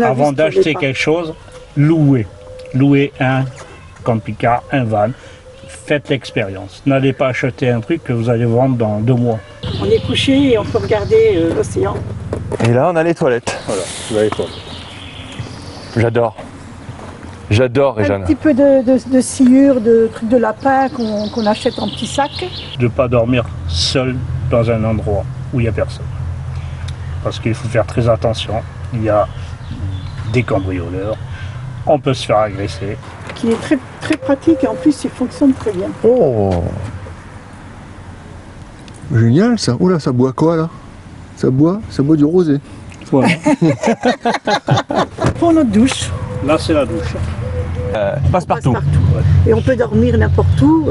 Avant d'acheter quelque chose, louez. Louez un camping-car, un van. Faites l'expérience. N'allez pas acheter un truc que vous allez vendre dans 2 mois. On est couché et on peut regarder l'océan. Et là, on a les toilettes. Voilà, vous allez voir. J'adore. J'adore, Un Réjeanne. petit peu de sciure, de trucs de lapin qu'on achète en petits sacs. De ne pas dormir seul dans un endroit où il n'y a personne. Parce qu'il faut faire très attention. Il y a des cambrioleurs. On peut se faire agresser. Qui est très, très pratique et en plus il fonctionne très bien. Oh, Génial ça. Oula, ça boit quoi là? Ça boit du rosé. Voilà. Pour notre douche. Là, c'est la douche. passe-partout. Et on peut dormir n'importe où,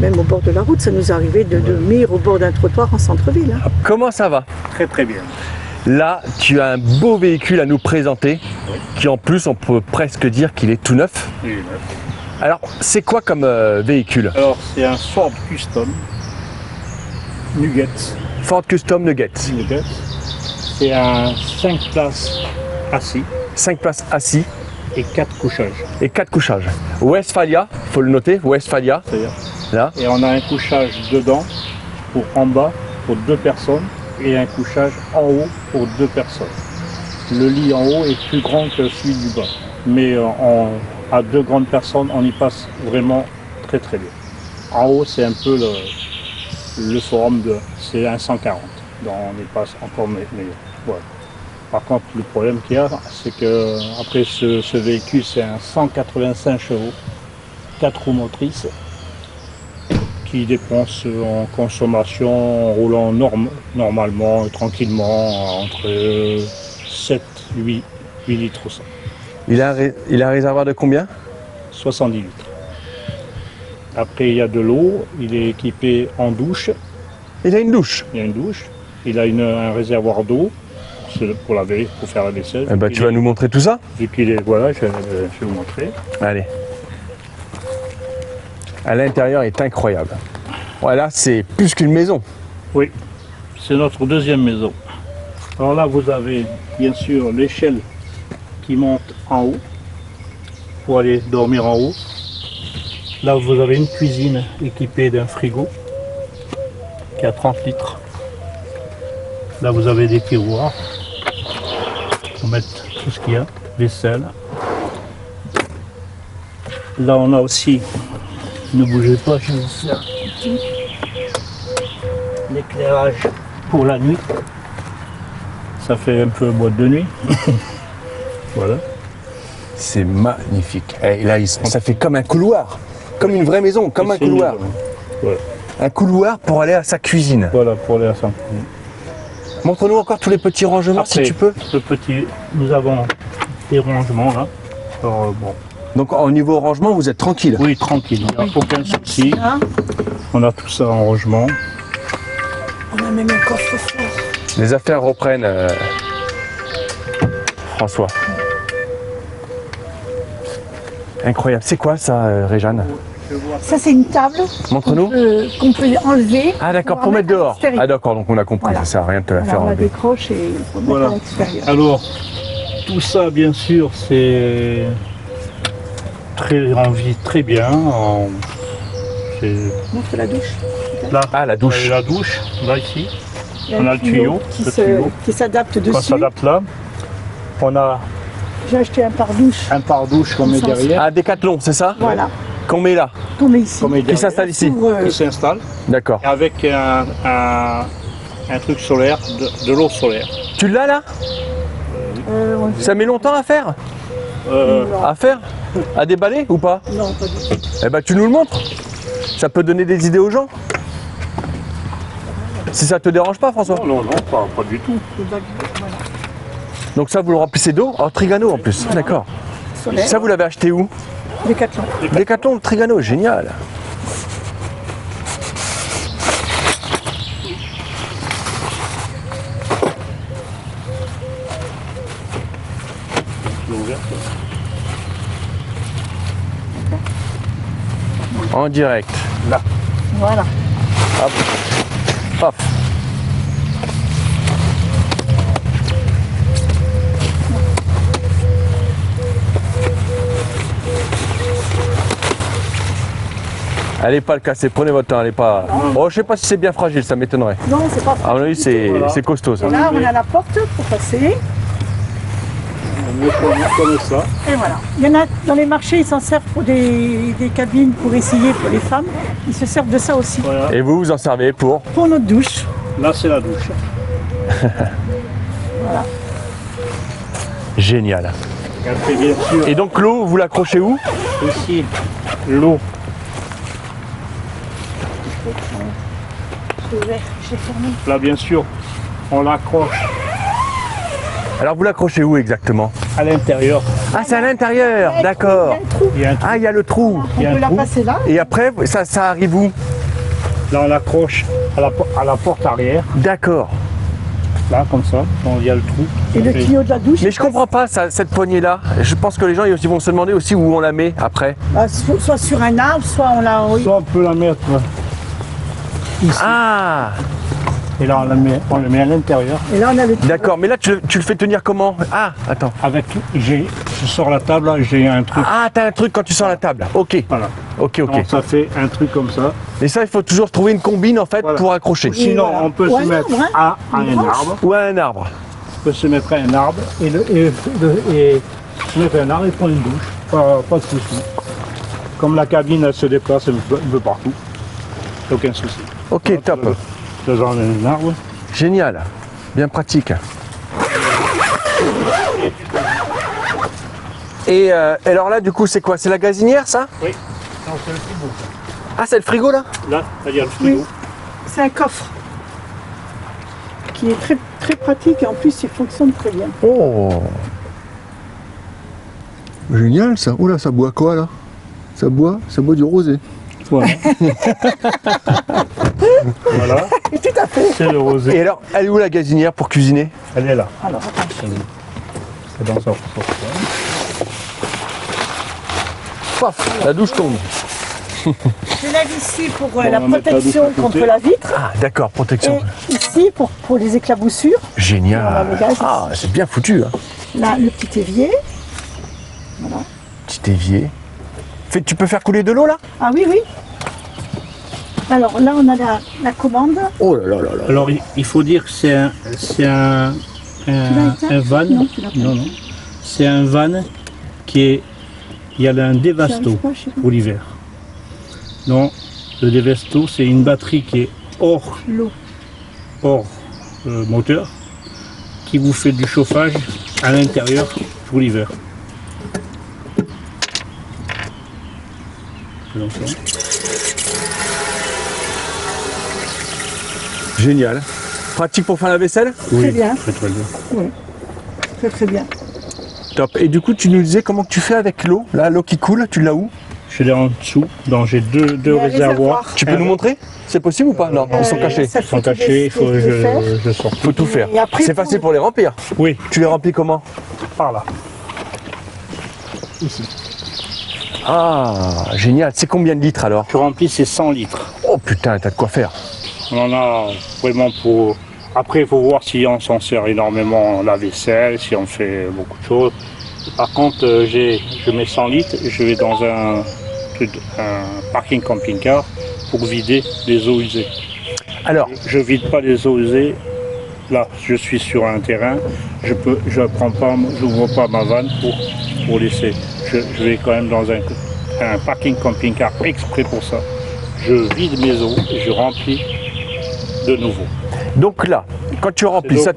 même au bord de la route. Ça nous est arrivé de dormir au bord d'un trottoir en centre-ville. Hein. Comment ça va? Très très bien. Là, tu as un beau véhicule à nous présenter, qui en plus, on peut presque dire qu'il est tout neuf. Il est neuf. Alors, c'est quoi comme véhicule? Alors, c'est un Ford Custom Nugget. Ford Custom Nugget. Nugget. C'est un 5 places assis 5 places assis et 4 couchages. et 4 couchages. Westphalia, faut le noter, Westphalia, C'est-à-dire. là. Et on a un couchage dedans pour en bas pour 2 personnes et un couchage en haut pour 2 personnes. Le lit en haut est plus grand que celui du bas. Mais à 2 grandes personnes, on y passe vraiment très très bien. En haut, c'est un peu le forum c'est un 140. Donc on y passe encore meilleur. Voilà. Par contre, le problème qu'il y a, c'est que après ce véhicule, c'est un 185 chevaux, 4 roues motrices, qui dépense en consommation en roulant normalement et tranquillement entre 7, 8 litres au 100. Il a un réservoir de combien? 70 litres. Après, il y a de l'eau, il est équipé en douche, Il a une douche. il y a une douche, il a un réservoir d'eau pour laver, pour faire la vaisselle. Eh ben, tu vas nous montrer tout ça? Et puis, voilà, je vais vous montrer. Allez. À l'intérieur est incroyable. Voilà, c'est plus qu'une maison. Oui, c'est notre deuxième maison. Alors là, vous avez bien sûr l'échelle qui monte en haut pour aller dormir en haut. Là, vous avez une cuisine équipée d'un frigo qui a 30 litres. Là, vous avez des tiroirs pour mettre tout ce qu'il y a, vaisselle. Là, on a aussi, ne bougez pas, je vais vous faire l'éclairage pour la nuit. Ça fait un peu boîte de nuit. Voilà. C'est magnifique. Et là, ça fait comme un couloir. Comme une vraie maison, comme un C'est une couloir. maison. Voilà. Un couloir pour aller à sa cuisine. Voilà, pour aller à ça. Montre-nous encore tous les petits rangements si tu peux. Nous avons des rangements là. Alors, bon. Donc au niveau rangement, vous êtes tranquille. Oui, tranquille, il n'y a aucun souci. Hein. On a tout ça en rangement. On a même un coffre-fort. Les affaires reprennent, François. Incroyable. C'est quoi ça, Réjeanne? Ça c'est une table Montre-nous. qu'on peut enlever. Ah d'accord, pour pouvoir mettre dehors. à l'extérieur. Ah d'accord, donc on a compris, Voilà. ça sert à rien de te la Voilà, faire on la enlever. décroche et il faut Voilà. mettre à l'extérieur. Alors, tout ça, bien sûr, c'est en vie très bien. Montre la douche. Là, Ah, la douche. vous avez la douche, là ici. Il y a On un a le tuyau, qui s'adapte On dessus. s'adapte là. On a J'ai acheté un pare-douche. un pardouche qu'on met derrière. Ah, Décathlon, c'est ça? Voilà. Qu'on met là, Qu'on met ici. qu'on met qui derrière, s'installe ici. S'ouvre, qui s'installe. D'accord. Avec un truc solaire, de l'eau solaire. Tu l'as là? Ça met longtemps à faire? non, À faire? À déballer ou pas? non, pas du tout. Eh ben tu nous le montres. Ça peut donner des idées aux gens. Si ça te dérange pas, François. Non, pas du tout. Le bac, voilà. Donc ça, vous le remplissez d'eau. Oh, Trigano en plus. D'accord. Solaire. Ça, vous l'avez acheté où? Décathlon. Décathlon, le Trigano, génial. En direct. Là. Voilà. Hop. Hop. Allez pas le casser, prenez votre temps, allez pas. Oh, je sais pas si c'est bien fragile, ça m'étonnerait. Non, c'est pas À mon avis, c'est Voilà. costaud ça. Et là, on a la porte pour passer. On met comme ça. Et voilà. Il y en a dans les marchés, ils s'en servent pour des cabines pour essayer pour les femmes. Ils se servent de ça aussi. Voilà. Et vous, vous en servez pour? Pour notre douche. Là, c'est la douche. Génial. Et après, bien sûr, Et donc l'eau, vous l'accrochez où? ici, l'eau. J'ai fermé. Là, bien sûr, on l'accroche Alors vous l'accrochez où exactement? à l'intérieur. Ah, c'est à l'intérieur, d'accord. Il y a un trou. Ah, il y a le trou. Il y a On peut un la trou. passer là. Et après, ça arrive où? Là, on l'accroche à la porte arrière. D'accord. Là, comme ça. Donc, il y a le trou. Et le tuyau de la douche. Mais je comprends pas cette poignée-là. Je pense que les gens ils vont se demander aussi où on la met après. Soit sur un arbre, soit on la. Soit on peut la mettre ici. Ah, Et là, on le met à l'intérieur. Et là, on a le tuyau. d'accord. Mais là, tu le fais tenir comment? Ah, attends. Avec, je sors la table, là, j'ai un truc. Ah, t'as un truc quand tu sors la table. Ok, Voilà. ok, ok. Donc, ça fait un truc comme ça. Et ça, il faut toujours trouver une combine en fait Voilà. pour accrocher. Sinon, voilà. on peut Ou se un mettre arbre, hein. à Une un branche. arbre. Ou à un arbre. On peut se mettre à un arbre et se mettre à un arbre et prendre une douche. Pas de souci. Comme la cabine elle se déplace un peu partout. Aucun souci. Ok, top. Dans un arbre. Génial. Bien pratique. Et alors là, du coup, c'est quoi? C'est la gazinière, ça? Oui. Non, c'est le frigo. Ah, c'est le frigo, là? Là, c'est-à-dire le frigo. Oui. C'est un coffre qui est très, très pratique et en plus il fonctionne très bien. Oh. Génial ça. Oula, ça boit quoi là? Ça boit du rosé. Voilà. Voilà. Tout à fait. C'est le rosé. Et alors, elle est où la gazinière pour cuisiner? Elle est là. Alors, attends. C'est dans sa Paf, la douche tombe. Je lève ici pour on la va mettre la protection douche de contre côté. la vitre Ah, d'accord, protection. et ici pour les éclaboussures. On va Génial. le gaz Ah, c'est bien foutu, hein. Là, le petit évier. Petit évier. Tu peux faire couler de l'eau, là? Ah oui, oui. Alors là, on a la commande. Oh là là là là. Alors, il faut dire que c'est un van. Non, tu l'as pas. Non. C'est un van qui est. Il y a un Devasto J'arrive pas, je sais pas. pour l'hiver. Donc, le Devasto, c'est une batterie qui est hors L'eau. moteur, qui vous fait du chauffage à l'intérieur pour l'hiver. Donc, ça. Génial. Pratique pour faire la vaisselle? Très bien. Très très bien. Oui. Très très bien. Top. Et du coup, tu nous disais comment tu fais avec l'eau? Là, l'eau qui coule, tu l'as où? Je l'ai en dessous, donc j'ai deux Il y a un réservoirs. Tu peux nous montrer? C'est possible ou pas? Non, ils sont cachés. Ça Ils sont faut cachés, il faut que les faire. je sorte. Faut tout faire. Et après, C'est pour- facile pour les remplir. Oui, Tu les remplis comment? par là. Ici. Ah, génial. C'est combien de litres alors? Je remplis, c'est 100 litres. Oh putain, t'as de quoi faire. On en a vraiment pour... Après, il faut voir si on s'en sert énormément la vaisselle, si on fait beaucoup de choses. Par contre, je mets 100 litres, je vais dans un parking camping-car pour vider les eaux usées. Alors, Je vide pas les eaux usées. Là, je suis sur un terrain, je n'ouvre pas ma vanne pour laisser. Je vais quand même dans un parking camping-car exprès pour ça. Je vide mes eaux et je remplis de nouveau. donc là, quand tu remplis, l'eau ça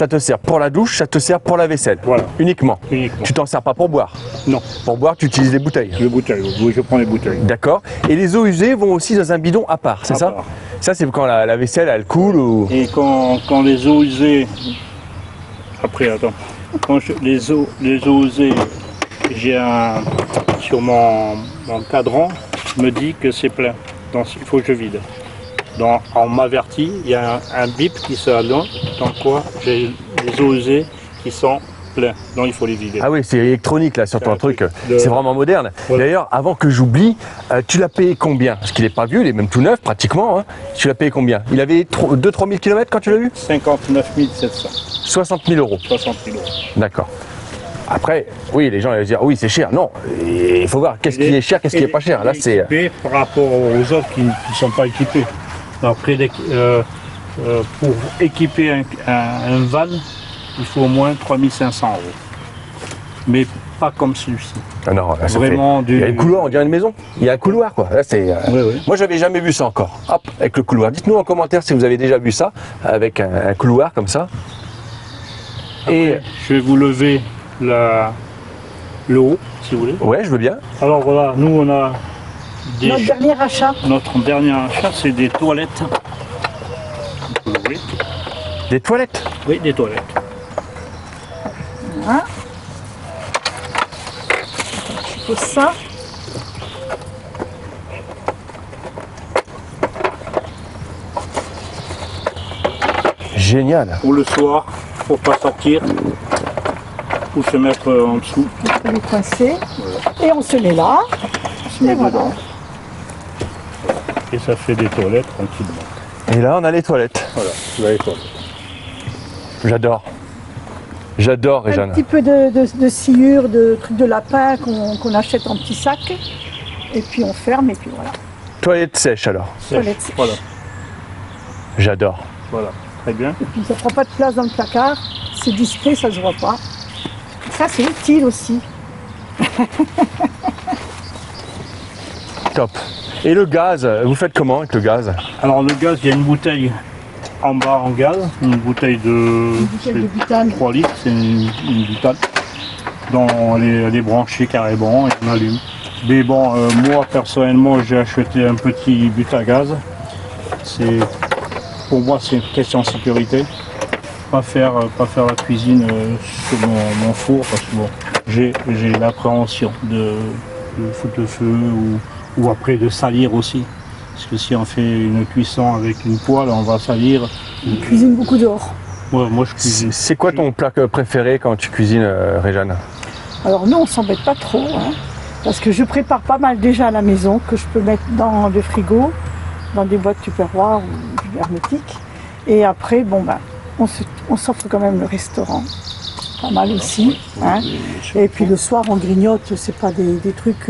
te sert pour la douche, ça te sert pour la vaisselle. Voilà. Uniquement. Uniquement. Tu t'en sers pas pour boire. Non, Pour boire, tu utilises des bouteilles. les bouteilles, oui, je prends les bouteilles. D'accord. Et les eaux usées vont aussi dans un bidon à part, c'est À ça? part. Ça, c'est quand la vaisselle, elle coule ou... Et quand les eaux usées, après attends, les eaux usées, j'ai sur mon cadran, me dit que c'est plein, donc il faut que je vide. Donc on m'avertit, il y a un bip qui s'allume, dans quoi j'ai les eaux usées qui sont pleins, donc il faut les vider. Ah oui, c'est électronique là sur C'est ton un truc. truc de- C'est vraiment moderne. Voilà. D'ailleurs, avant que j'oublie, tu l'as payé combien? Parce qu'il n'est pas vieux, il est même tout neuf pratiquement. Hein. Tu l'as payé combien? Il avait 2-3 000 km quand tu l'as eu? 59 700, 60 000 euros. 60 000 euros. D'accord. Après, oui, les gens vont dire oui, c'est cher. Non, il faut voir qu'est-ce qui est cher, qu'est-ce qui est pas cher. Là, c'est par rapport aux autres qui ne sont pas équipés. Après, pour équiper un van, il faut au moins 3500 €. Mais pas comme celui-ci. ah non, là, ça Vraiment fait... Il y a un couloir, on dirait une maison. Il y a un couloir, quoi. Là, c'est. Oui. Moi, j'avais jamais vu ça encore. Hop, avec le couloir. Dites-nous en commentaire si vous avez déjà vu ça avec un couloir comme ça. Après, je vais vous lever le haut, si vous voulez. Ouais, je veux bien. Alors voilà, nous on a Notre dernier achat. notre dernier achat, c'est des toilettes. Vous pouvez l'ouvrir. Des toilettes. Oui, des toilettes. Hein. Je pose ça. Génial. Pour le soir, pour pas sortir, ou se mettre en dessous. On peut les coincer. Et on se met là. On se met Et voilà. dedans. Et ça fait des toilettes tranquillement. Et là, on a les toilettes. Voilà, tu vas les toilettes. J'adore. J'adore, Un Réjeanne. petit peu de sciure, de trucs de lapin qu'on achète en petits sacs. Et puis on ferme et puis voilà. Toilettes sèches alors. Toilettes sèches. Voilà, J'adore. voilà, très bien. Et puis ça prend pas de place dans le placard. C'est discret, ça se voit pas. Ça c'est utile aussi. Top. Et le gaz, vous faites comment avec le gaz? Alors le gaz, il y a une bouteille en bas en gaz, une bouteille de, bouteille de butane. 3 litres, c'est une butane. Dont elle est branchée carrément et on allume. Mais bon, moi personnellement, j'ai acheté un petit but à gaz. Pour moi, c'est une question de sécurité. Pas faire la cuisine sur mon four parce que bon, j'ai l'appréhension de foutre le feu ou après de salir aussi. Parce que si on fait une cuisson avec une poêle, on va salir. On cuisine beaucoup dehors. Moi je cuisine. C'est quoi ton plat préféré quand tu cuisines, Réjeanne? Alors nous on s'embête pas trop. Hein, parce que je prépare pas mal déjà à la maison que je peux mettre dans le frigo, dans des boîtes tupperware ou hermétiques. Et après, bon ben, on s'offre quand même le restaurant. Pas mal aussi. Hein. Et puis le soir, on grignote, c'est pas des trucs.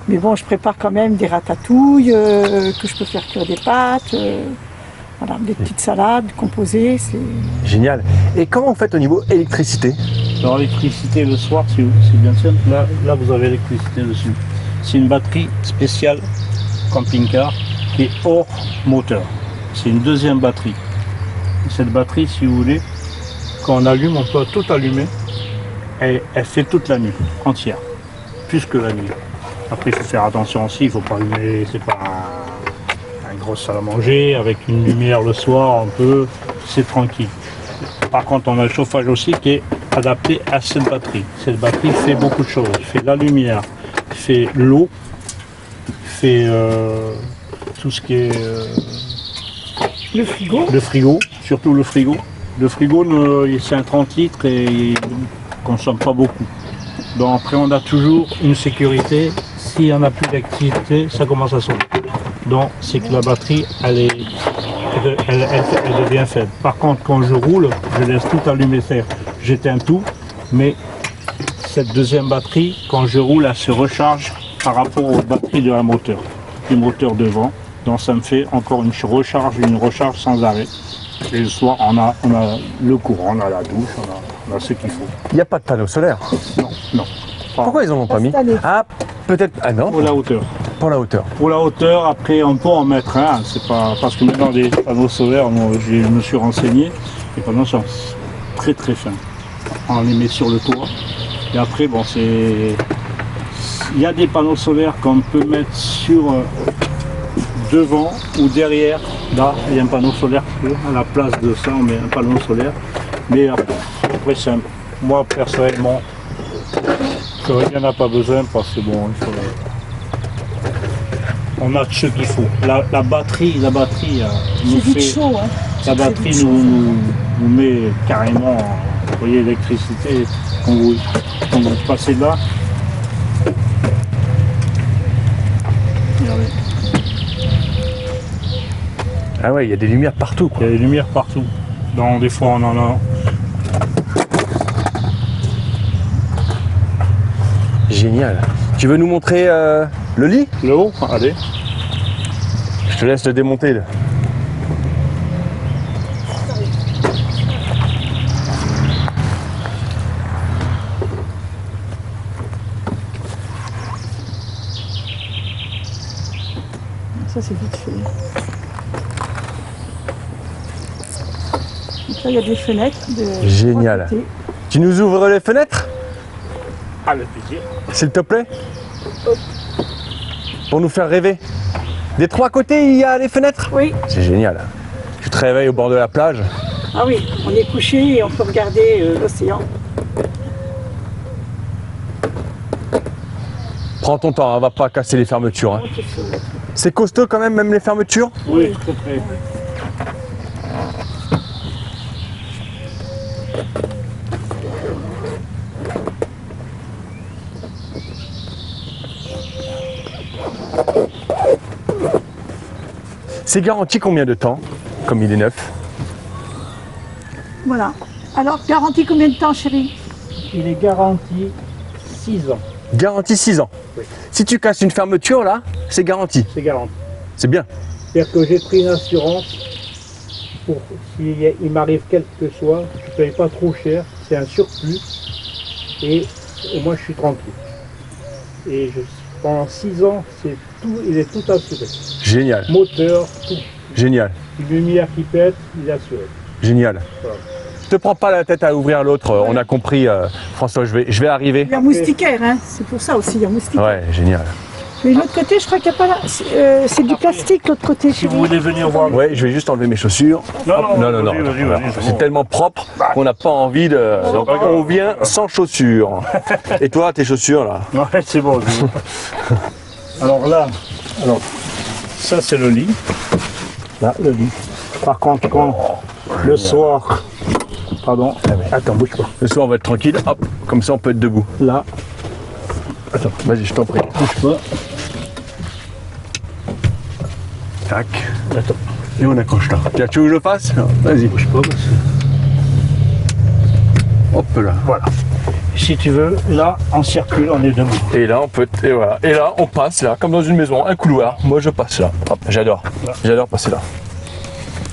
Mais bon, je prépare quand même des ratatouilles, que je peux faire cuire des pâtes. Voilà, des petites salades composées. C'est Génial. Et comment vous faites au niveau électricité? Alors l'électricité le soir, c'est bien simple. Là, vous avez l'électricité dessus. C'est une batterie spéciale camping-car qui est hors moteur. C'est une deuxième batterie. Cette batterie, si vous voulez, quand on allume, on peut tout allumer. Elle fait toute la nuit, entière, plus que la nuit. Après, il faut faire attention aussi, il ne faut pas allumer, c'est pas un gros salle à manger, avec une lumière le soir, c'est tranquille. Par contre, on a le chauffage aussi qui est adapté à cette batterie. Cette batterie fait beaucoup de choses. Elle fait la lumière, elle fait l'eau, fait tout ce qui est le frigo. Surtout le frigo. Le frigo, c'est un 30 litres et il ne consomme pas beaucoup. Donc après, on a toujours une sécurité. S'il n'y en a plus d'activité, ça commence à sonner. Donc c'est que la batterie, elle devient faible. Par contre, quand je roule, je laisse tout allumer. J'éteins tout, mais cette deuxième batterie, quand je roule, elle se recharge par rapport aux batteries de la moteur, du moteur devant. Donc ça me fait encore une recharge sans arrêt. Et le soir, on a le courant, on a la douche, on a ce qu'il faut. Il n'y a pas de panneau solaire. Non. Pourquoi ils en ont pas mis? Ah, peut-être. Ah non. Pour la hauteur. Pour la hauteur. Pour la hauteur, après on peut en mettre un. C'est pas parce que maintenant les panneaux solaires, moi, je me suis renseigné. Les panneaux sont très très fins. On les met sur le toit. Et après, bon, il y a des panneaux solaires qu'on peut mettre sur devant ou derrière. Là, il y a un panneau solaire à la place de ça, on met un panneau solaire. Mais après, moi personnellement, il n'y en a pas besoin parce que bon, on a ce qu'il faut. La batterie nous fait. Chaud, hein. La batterie nous met carrément, vous voyez, l'électricité quand vous passez là. Regardez. Ah ouais, il y a des lumières partout, quoi. Il y a des lumières partout. Des fois on en a. Génial. Tu veux nous montrer le lit? Le haut, allez. Je te laisse le démonter. Là. Ça c'est vite fait. Donc là il y a des fenêtres. De Génial. trois côtés. Tu nous ouvres les fenêtres, Avec plaisir. s'il te plaît? Pour nous faire rêver. Des trois côtés, il y a les fenêtres? Oui, C'est génial. Tu te réveilles au bord de la plage. ah oui, on est couché et on peut regarder l'océan. Prends ton temps, on va pas casser les fermetures. Hein. Donc, il faut mettre- C'est costaud quand même les fermetures? Oui, très très. C'est garanti combien de temps, comme il est neuf? Voilà. Alors, garantie combien de temps, chérie? Il est garanti 6 ans. Garanti 6 ans. Oui. Si tu casses une fermeture là, c'est garanti. C'est garanti. C'est bien. C'est-à-dire que j'ai pris une assurance pour s'il m'arrive quelque chose, je ne paye pas trop cher, c'est un surplus et au moins je suis tranquille. Et pendant 6 ans, il est tout assuré. Génial. Moteur, tout. Génial. Une lumière qui pète, il est assuré. Génial. Voilà. Je te prends pas la tête à ouvrir l'autre, on a compris. François, je vais arriver. Il y a moustiquaire, hein. C'est pour ça aussi, il y a moustiquaire. Ouais, génial. Mais l'autre côté, je crois qu'il n'y a pas là. C'est du plastique, l'autre côté, Si vous chérie. voulez venir voir. Ouais, je vais juste enlever mes chaussures. Non. Vas-y, Voilà. c'est C'est bon. tellement propre qu'on n'a pas envie de. Donc on vient sans chaussures. Et toi, tes chaussures là? Ouais, c'est bon. c'est bon. Alors là, ça c'est le lit. Là, le lit. Par contre, quand le soir, pardon, attends, bouge pas. Le soir, on va être tranquille. Hop, comme ça, on peut être debout. Là, Vas-y, je t'en prie. bouge Tac. pas. Attends, Et on accroche là. Tiens, tu veux que je le fasse? Vas-y. bouge pas. Hop là. Voilà. Si tu veux, là, on circule, on est debout. Et là, on peut. Et voilà. Et là, on passe là, comme dans une maison, un couloir. Moi, je passe là. Hop, j'adore. Là. J'adore passer là.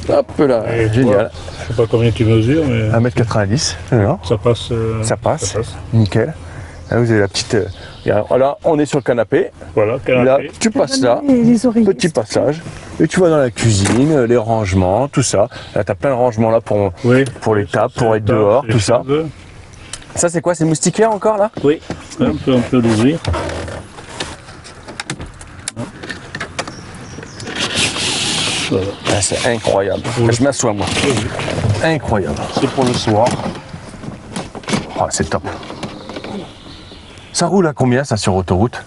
Hop là. Et Génial. Je sais pas combien tu mesures, mais 1m90. Alors, ça passe. ça passe. Nickel. Là, vous avez la petite. Voilà, on est sur le canapé. Voilà, Là, canapé. tu passes là. Et les oreillers. Petit passage. Et tu vas dans la cuisine, les rangements, tout ça. Là, tu as plein de rangements là Oui. pour les tables, pour être dehors, tout ça. Ça, c'est quoi? C'est moustiquaire encore là? Oui, on peut l'ouvrir. Voilà. Ah, c'est incroyable. Je m'assois moi. Incroyable. C'est pour le soir. Oh, c'est top. Ça roule à combien ça sur autoroute?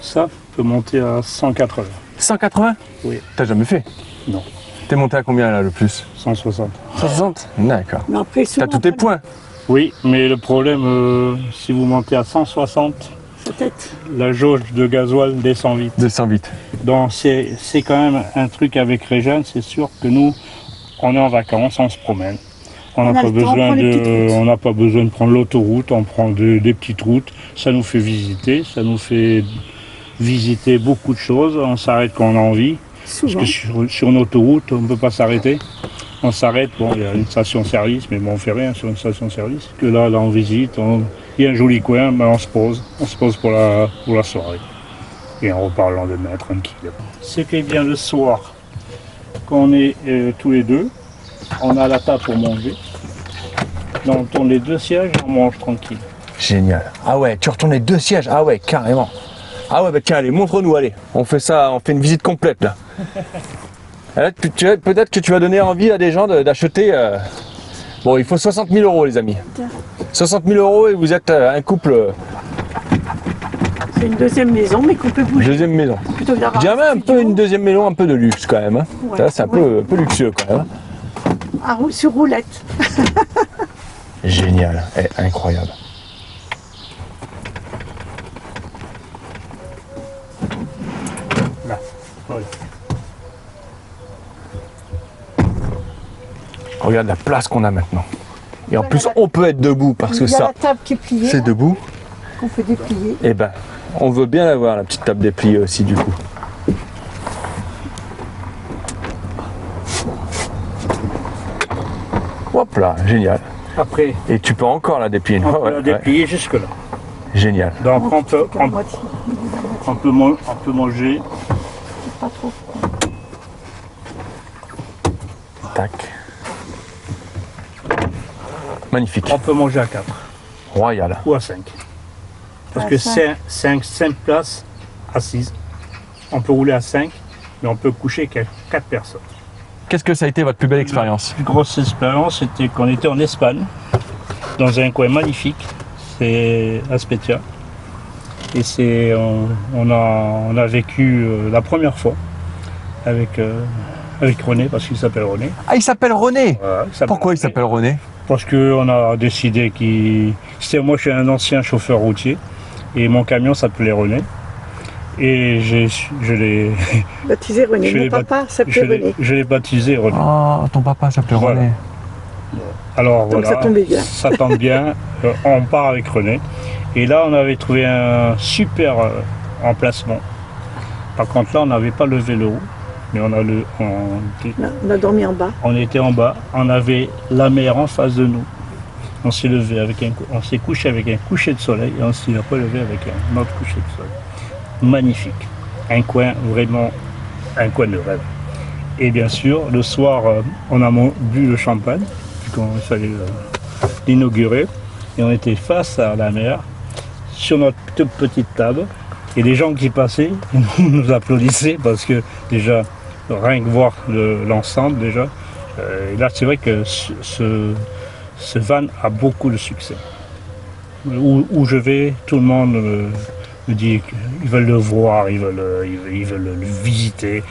Ça peut monter à 180. 180? Oui. T'as jamais fait? Non. T'es monté à combien là le plus? 160. 160? D'accord. Mais après, T'as souvent, tous tes points? Oui, mais le problème, si vous montez à 160, sa tête. la jauge de gasoil descend vite. 200 vite. Donc c'est quand même un truc avec Régène, c'est sûr que nous, on est en vacances, on se promène. On n'a a pas, le temps, on prend les petites routes. on n'a pas besoin de prendre l'autoroute, on prend des petites routes. Ça nous fait visiter, beaucoup de choses. On s'arrête quand on a envie. Parce Souvent. que sur une autoroute, on ne peut pas s'arrêter. On s'arrête, bon, il y a une station-service, mais bon, on ne fait rien sur une station-service. Que là, on visite, il y a un joli coin, ben on se pose pour la soirée. Et on repart le lendemain tranquille. Ce qui est bien le soir, quand on est tous les deux, on a la table pour manger. Donc on tourne les 2 sièges et on mange tranquille. Génial. Ah ouais, tu retournes les 2 sièges? Ah ouais, carrément. Ah ouais, bah tiens, allez, montre-nous, allez. On fait ça, on fait une visite complète là. Là, peut-être que tu vas donner envie à des gens d'acheter. Bon, il faut 60 000 €, les amis. 60 000 € et vous êtes un couple. C'est une deuxième maison, mais qu'on peut bouger. Deuxième maison. Plutôt que d'avoir Je dirais un même un peu une deuxième maison, un peu de luxe quand même. Hein. Ouais, Ça, c'est un peu luxueux quand même. sur roulette. Génial, incroyable. Là, oui. Regarde la place qu'on a maintenant. Et en Voilà, plus, la- on peut être debout parce que Il y a ça, la table qui est pliée. c'est debout. qu'on peut déplier. Eh ben, on veut bien avoir la petite table dépliée aussi du coup. Hop là, génial. Après, Et tu peux encore la déplier. on Ouais, peut ouais, la ouais. déplier jusque-là. Génial. Donc on peut, La moitié. on peut manger. Pas trop. Tac. Magnifique. On peut manger à 4 Royal. ou à 5. Parce À que cinq. 5 places assises. On peut rouler à 5, mais on peut coucher qu'à 4 personnes. Qu'est-ce que ça a été votre plus belle expérience? La plus grosse expérience, c'était qu'on était en Espagne, dans un coin magnifique, c'est Aspetia. Et on a vécu la première fois avec René, parce qu'il s'appelle René. Ah, il s'appelle René. Voilà, Pourquoi il René. s'appelle René? Parce qu'on a décidé qu'il... Moi, je suis un ancien chauffeur routier, et mon camion s'appelait René. Et je l'ai Baptisé René. Je l'ai Mon papa s'appelait René. je l'ai baptisé René. Oh, ton papa s'appelle Voilà. René. Alors Donc voilà, ça tombait bien. ça tombe bien. On part avec René. Et là, on avait trouvé un super emplacement. Par contre, là, on n'avait pas levé le haut, mais on On a dormi en bas. on était en bas. On avait la mer en face de nous. On s'est levé on s'est couché avec un coucher de soleil et on s'est relevé avec un autre coucher de soleil. Magnifique. Un coin, vraiment, un coin de rêve. Et bien sûr, le soir, on a bu le champagne, puisqu'il fallait l'inaugurer. Et on était face à la mer, sur notre toute petite table. Et les gens qui passaient nous applaudissaient parce que déjà, rien que voir l'ensemble déjà. Et là, c'est vrai que ce van a beaucoup de succès. Où je vais, tout le monde me dit qu'ils veulent le voir, ils veulent le visiter.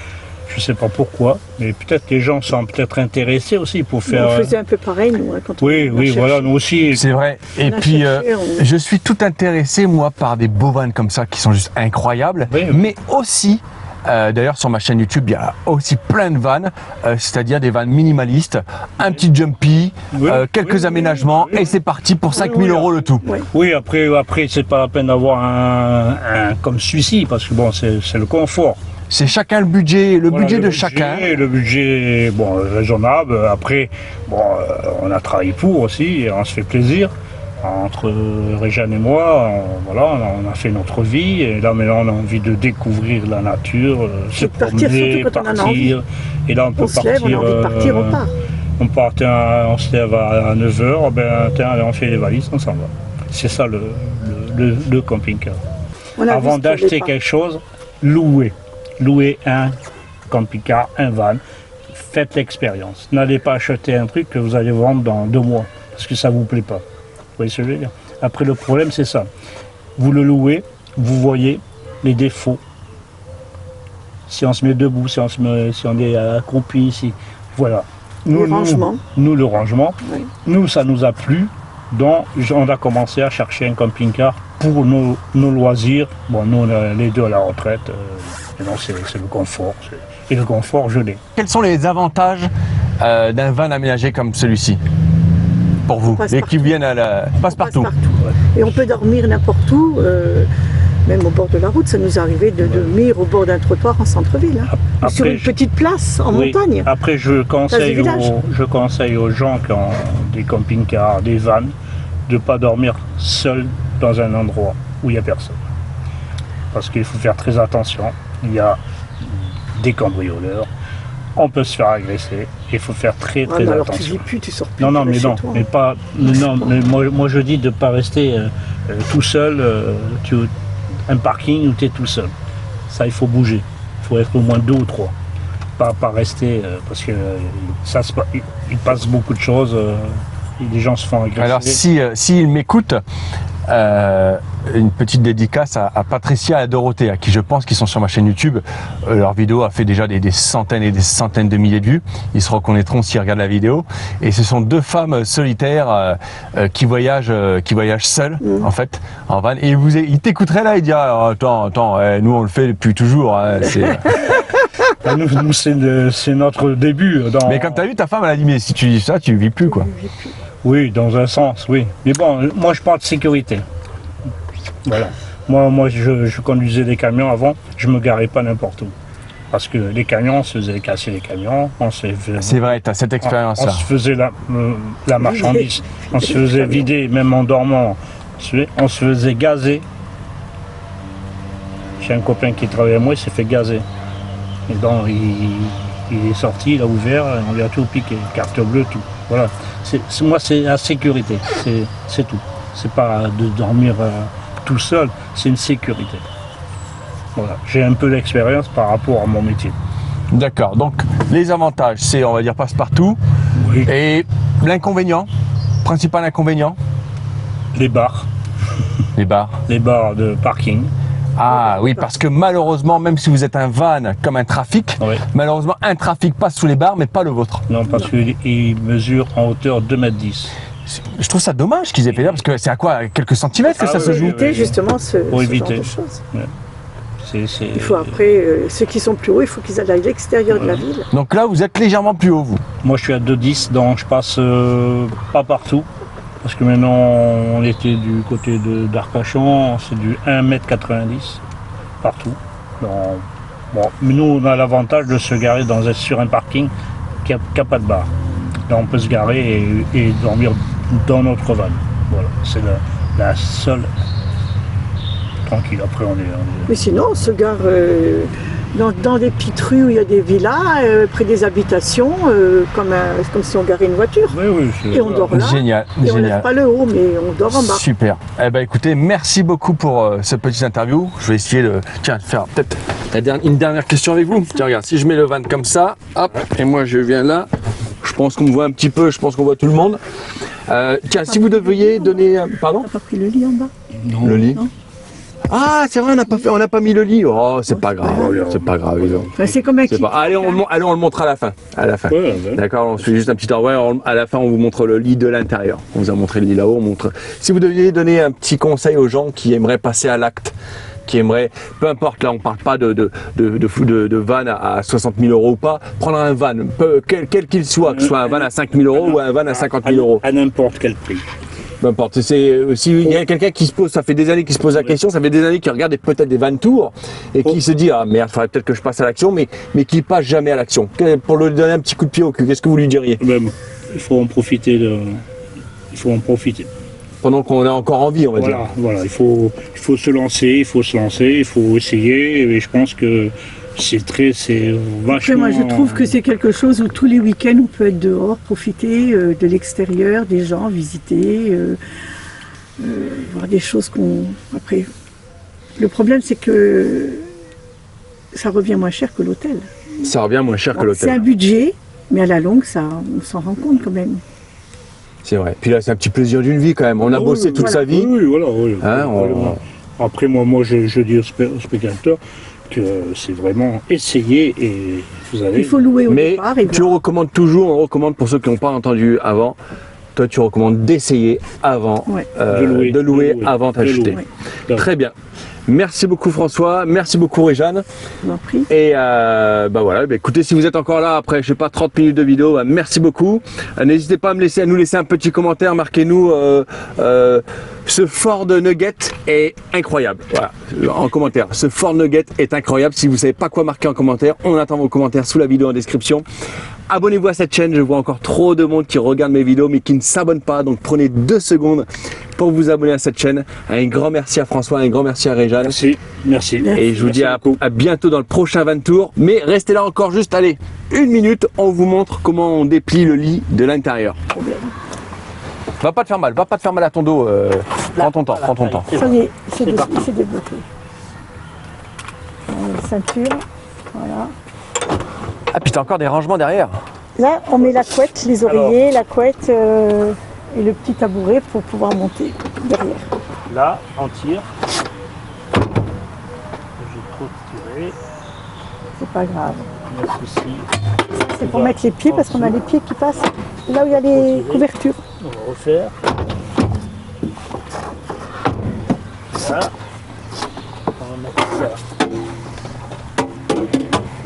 Je ne sais pas pourquoi, mais peut-être les gens sont peut-être intéressés aussi pour faire... On faisait un peu pareil, nous, hein, quand Oui, on a oui, cherché. voilà, nous aussi. C'est vrai. Et On a puis, cherché, je suis tout intéressé, moi, par des beaux vannes comme ça qui sont juste incroyables. Oui. Mais aussi, d'ailleurs, sur ma chaîne YouTube, il y a aussi plein de vannes, c'est-à-dire des vannes minimalistes, un petit jumpy, Oui. quelques Oui, aménagements, oui. et c'est parti pour 5 000 Oui, euros le tout. Ouais. Oui, après c'est pas la peine d'avoir un comme celui-ci, parce que bon, c'est le confort. C'est chacun le budget, Voilà, budget le de budget, chacun. Le budget, bon, raisonnable. Après, bon, on a travaillé pour aussi, et on se fait plaisir. Entre Réjeanne et moi, on a fait notre vie, et là maintenant on a envie de découvrir la nature, se de partir, promener, surtout quand on en a partir. Et là on peut On se lève, on a envie de partir, on part. On se lève à 9h, ben, tiens, allez, on fait les valises, on s'en va. C'est ça le camping-car. On a vu ce Avant qu'il y avait d'acheter pas. quelque chose, louez un camping-car, un van, faites l'expérience. N'allez pas acheter un truc que vous allez vendre dans 2 mois, parce que ça ne vous plaît pas. Vous voyez ce que je veux dire? Après, le problème, c'est ça. Vous le louez, vous voyez les défauts. Si on se met debout, si on est accroupi, voilà. Les rangements. Nous, le rangement. Oui. Nous, ça nous a plu. Donc, on a commencé à chercher un camping-car pour nos loisirs. Bon, nous, on est les deux à la retraite. Et donc, c'est le confort. Et le confort, je l'ai. Quels sont les avantages d'un van aménagé comme celui-ci pour vous? Passe Et qui partout. viennent à la... passe partout. Et on peut dormir n'importe où, même au bord de la route. Ça nous est arrivé de dormir au bord d'un trottoir en centre-ville. Hein. Ou Après, sur une petite place en Oui. montagne. Après, je conseille village. aux gens qui ont des camping-cars, des vannes, de ne pas dormir seul dans un endroit où il n'y a personne. Parce qu'il faut faire très attention. Il y a des cambrioleurs. On peut se faire agresser. Il faut faire très Ah, mais alors tu attention. vis plus, tu sors plus. Non, non, tu mais restes non, chez toi. mais pas. Non, mais moi je dis de ne pas rester tout seul. Un parking où tu es tout seul. Ça, il faut bouger. Il faut être au moins 2 ou 3. Pas rester parce que il passe beaucoup de choses. Et les gens se font agresser. Alors s'ils m'écoutent, une petite dédicace à Patricia et à Dorothée, à qui je pense qu'ils sont sur ma chaîne YouTube. Leur vidéo a fait déjà des centaines et des centaines de milliers de vues. Ils se reconnaîtront s'ils regardent la vidéo. Et ce sont 2 femmes solitaires qui voyagent seules, en fait, en van. Et ils t'écouteraient là et diraient attends, nous on le fait depuis toujours. Hein, Ah, nous c'est notre début. Mais comme tu as vu, ta femme elle a dit mais si tu dis ça, tu vis plus quoi. Oui, dans un sens, oui. Mais bon, moi je parle de sécurité. Voilà. Moi je conduisais des camions avant, je me garais pas n'importe où. Parce que les camions, on se faisait casser les camions, C'est vrai, tu as cette on expérience-là. se faisait la marchandise, on se faisait vider, même en dormant, on se faisait gazer. J'ai un copain qui travaillait avec moi, il s'est fait gazer. Et donc il est sorti, il a ouvert, on lui a tout piqué, carte bleue, tout. Voilà. Moi, c'est la sécurité, c'est tout. C'est pas de dormir tout seul, c'est une sécurité. Voilà. J'ai un peu d'expérience par rapport à mon métier. D'accord, donc les avantages, c'est, on va dire, passe-partout. Oui. Et l'inconvénient, principal inconvénient, Les bars les bars. de parking. Ah oui, parce que malheureusement, même si vous êtes un van comme un trafic, Oui. malheureusement, un trafic passe sous les bars, mais pas le vôtre. Non, parce qu'il mesure en hauteur 2,10 m. Je trouve ça dommage qu'ils aient fait ça, parce que c'est à quoi, quelques centimètres que Ah ça oui, se joue. oui, Éviter justement ce genre éviter. de choses. Il Il faut après, ceux qui sont plus hauts, il faut qu'ils aillent à l'extérieur de la ville. Donc là, vous êtes légèrement plus haut, vous. Moi, je suis à 2,10 m, donc je passe pas partout. Parce que maintenant, on était du côté d'Arcachon, c'est du 1,90 m partout. Donc, bon, mais nous, on a l'avantage de se garer sur un parking qui n'a pas de bar. Donc, on peut se garer et dormir dans notre van. Voilà, c'est la seule. Tranquille, après, on est... Mais sinon, on se gare dans des petites rues où il y a des villas, près des habitations, comme si on garait une voiture. Oui, oui, c'est Et on dort là. Génial, Et on ne lève génial. pas le haut, mais on dort en bas. Super. Eh ben écoutez, merci beaucoup pour cette petite interview. Je vais essayer de faire peut-être une dernière question avec vous. Tiens, regarde, si je mets le van comme ça, hop, et moi je viens là. Je pense qu'on me voit un petit peu, je pense qu'on voit tout le monde. Tiens, si vous deviez donner... Pardon? T'as pas pris le lit en bas? Non. Le lit? Non. Ah, c'est vrai, on n'a pas mis le lit. Oh, c'est pas grave, c'est pas grave. Enfin, c'est comme un C'est kit. pas... Allez, on le montre à la fin. À la fin. Ouais, ouais. D'accord, on fait juste un petit ouais, à la fin, on vous montre le lit de l'intérieur. On vous a montré le lit là-haut. On montre. Si vous deviez donner un petit conseil aux gens qui aimeraient passer à l'acte, qui aimeraient, peu importe, là, on parle pas de van à 60 000 euros ou pas, prendre un van, quel qu'il soit, que ce soit un van à 5 000 euros ou un van à 50 000 euros. À n'importe quel prix. Peu importe. S'il y a quelqu'un qui se pose, ça fait des années qu'il se pose la question, ça fait des années qu'il regarde peut-être des van tours et qui se dit ah merde, faudrait peut-être que je passe à l'action, mais qui passe jamais à l'action. Pour lui donner un petit coup de pied au cul, qu'est-ce que vous lui diriez? Même, il faut en profiter. Il faut en profiter. Pendant qu'on a encore envie, on va dire. Voilà, il faut se lancer, il faut essayer. Et je pense que c'est vachement. Après, moi, je trouve que c'est quelque chose où tous les week-ends, on peut être dehors, profiter de l'extérieur, des gens, visiter, voir des choses qu'on... Après, le problème, c'est que ça revient moins cher que l'hôtel. Ça revient moins cher que C'est un l'hôtel. budget, mais à la longue, on s'en rend compte quand même. C'est vrai. Puis là, c'est un petit plaisir d'une vie quand même. On a bossé toute sa vie. Oui, voilà. Hein, Voilà. Après, moi je dis aux spectateurs que c'est vraiment essayer et vous allez. Il faut louer au Mais départ. Et tu recommandes toujours, on recommande pour ceux qui n'ont pas entendu avant, toi tu recommandes d'essayer avant, Ouais. De louer avant d'acheter. Ouais. Très bien. Merci beaucoup François, merci beaucoup Réjeanne. je vous en prie. Et voilà, écoutez, si vous êtes encore là après, je sais pas, 30 minutes de vidéo, merci beaucoup. N'hésitez pas à nous laisser un petit commentaire, marquez-nous ce Ford Nugget est incroyable. Voilà, en commentaire, ce Ford Nugget est incroyable. Si vous savez pas quoi marquer en commentaire, on attend vos commentaires sous la vidéo en description. Abonnez-vous à cette chaîne, je vois encore trop de monde qui regarde mes vidéos mais qui ne s'abonne pas, donc prenez 2 secondes pour vous abonner à cette chaîne. Un grand merci à François, un grand merci à Réjeanne. Merci. Et je vous dis beaucoup. à bientôt dans le prochain Van Tour. Mais restez là encore juste, allez, 1 minute, on vous montre comment on déplie le lit de l'intérieur. Va pas te faire mal à ton dos. Prends ton temps, prends ton temps. Ça y est, c'est parti. débloqué. Ceinture, voilà. Ah, puis t'as encore des rangements derrière. Là, on met la couette, les oreillers, la couette et le petit tabouret pour pouvoir monter derrière. Là, on tire. J'ai trop tiré. C'est pas grave. Il y a ceci. C'est pour mettre les pieds parce qu'on a les pieds qui passent là où il y a les couvertures. On va refaire. Là. On va mettre ça.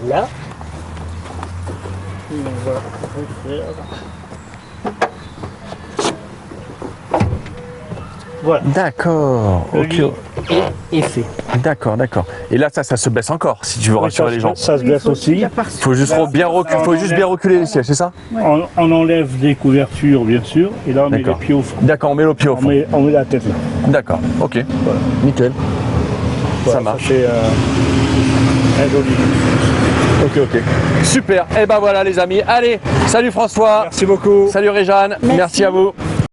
Là. Et on va refaire. Voilà. D'accord, Le ok. lit est fait. D'accord, d'accord. Et là, ça se baisse encore, si tu veux Oui, rassurer les gens. Ça se baisse aussi. Faut juste bien reculer les sièges, c'est ça? On enlève les couvertures, bien sûr, et là on met les D'accord. pieds au fond. D'accord, on met le pied au fond. On met la tête là. D'accord, ok. Voilà. Nickel. Voilà, ça marche. C'est un joli. Ok, ok. Super. Et ben voilà les amis. Allez, salut François. Merci beaucoup. Salut Réjeanne. Merci à vous.